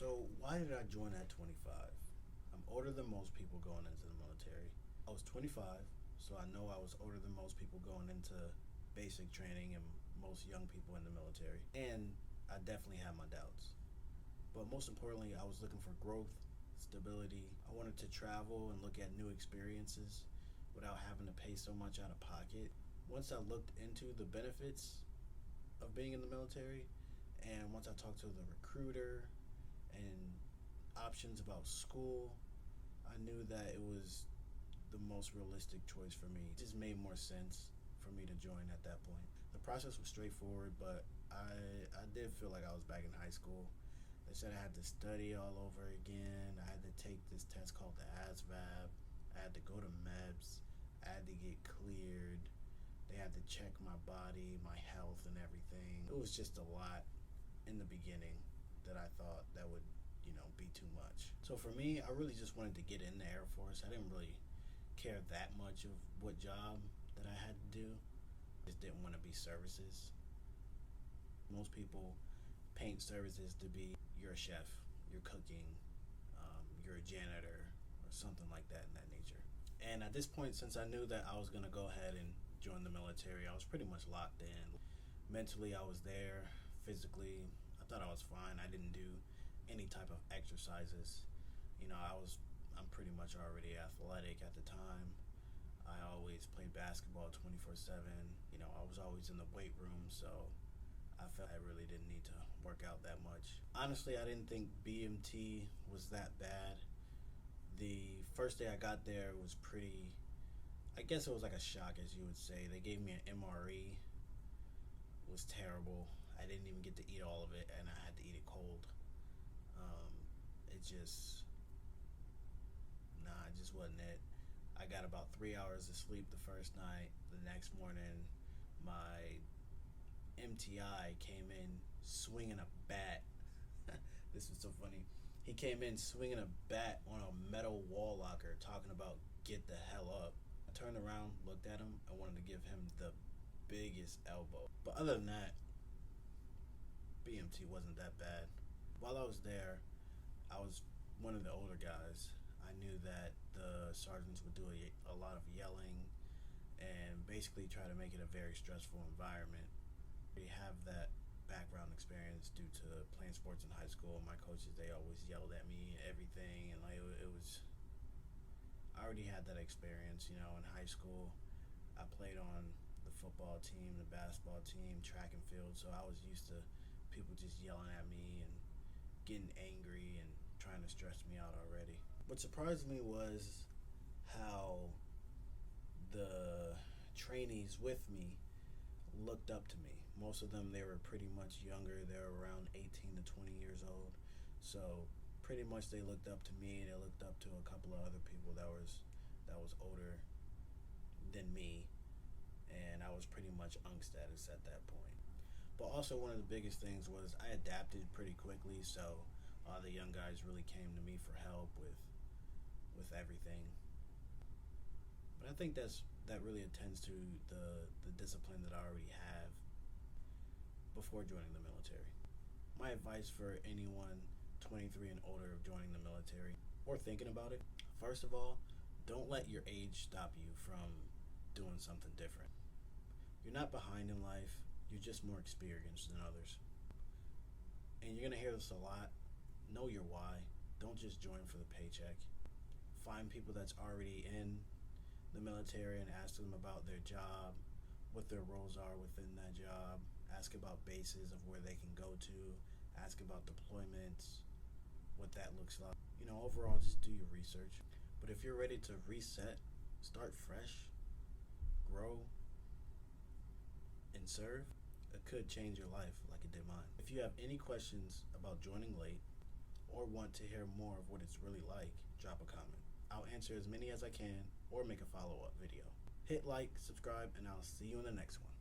So why did I join at 25? I'm older than most people going into the military. I was 25, so I know I was older than most people going into basic training and most young people in the military. And I definitely had my doubts. But most importantly, I was looking for growth, stability. I wanted to travel and look at new experiences without having to pay so much out of pocket. Once I looked into the benefits of being in the military, and once I talked to the recruiter and options about school, I knew that it was the most realistic choice for me. It just made more sense for me to join at that point. The process was straightforward, but I did feel like I was back in high school. They said I had to study all over again. I had to take this test called the ASVAB. I had to go to MEBS. I had to get cleared. They had to check my body, my health, and everything. It was just a lot in the beginning that I thought that would, be too much. So for me, I really just wanted to get in the Air Force. I didn't really care that much of what job that I had to do. I just didn't want to be services. Most people paint services to be you're a chef, you're cooking, you're a janitor, or something like that in that nature. And at this point, since I knew that I was going to go ahead and join the military, I was pretty much locked in. Mentally, I was there. Physically, I thought I was fine. I didn't do any type of exercises. I'm pretty much already athletic at the time. I always played basketball 24/7. I was always in the weight room, so I felt I really didn't need to work out that much. Honestly, I didn't think BMT was that bad. The first day I got there was I guess it was like a shock, as you would say. They gave me an MRE. It was terrible. I didn't even get to eat all of it, and I had to eat it cold. It just wasn't it. I got about 3 hours of sleep the first night. The next morning, my MTI came in swinging a bat. This was so funny. He came in swinging a bat on a metal wall locker, talking about get the hell up. I turned around, looked at him, and wanted to give him the biggest elbow. But other than that, BMT wasn't that bad. While I was there, I was one of the older guys. I knew that the sergeants would do a lot of yelling and basically try to make it a very stressful environment. We have that background experience due to playing sports in high school. My coaches, they always yelled at me and everything, and I already had that experience. In high school, I played on the football team, the basketball team, track and field, so I was used to people just yelling at me and getting angry and trying to stress me out already. What surprised me was how the trainees with me looked up to me. Most of them, they were pretty much younger. They were around 18 to 20 years old. So pretty much they looked up to me. They looked up to a couple of other people that was older than me, and I was pretty much unk status at that point. But also one of the biggest things was I adapted pretty quickly, so the young guys really came to me for help with everything. But I think that really attends to the discipline that I already have before joining the military. My advice for anyone 23 and older of joining the military or thinking about it, first of all, don't let your age stop you from doing something different. You're not behind in life, you're just more experienced than others. And you're going to hear this a lot. Know your why. Don't just join for the paycheck. Find people that's already in the military and ask them about their job, what their roles are within that job. Ask about bases of where they can go to. Ask about deployments, what that looks like. Overall, just do your research. But if you're ready to reset, start fresh, grow, and serve, it could change your life like it did mine. If you have any questions about joining late or want to hear more of what it's really like, drop a comment. I'll answer as many as I can or make a follow-up video. Hit like, subscribe, and I'll see you in the next one.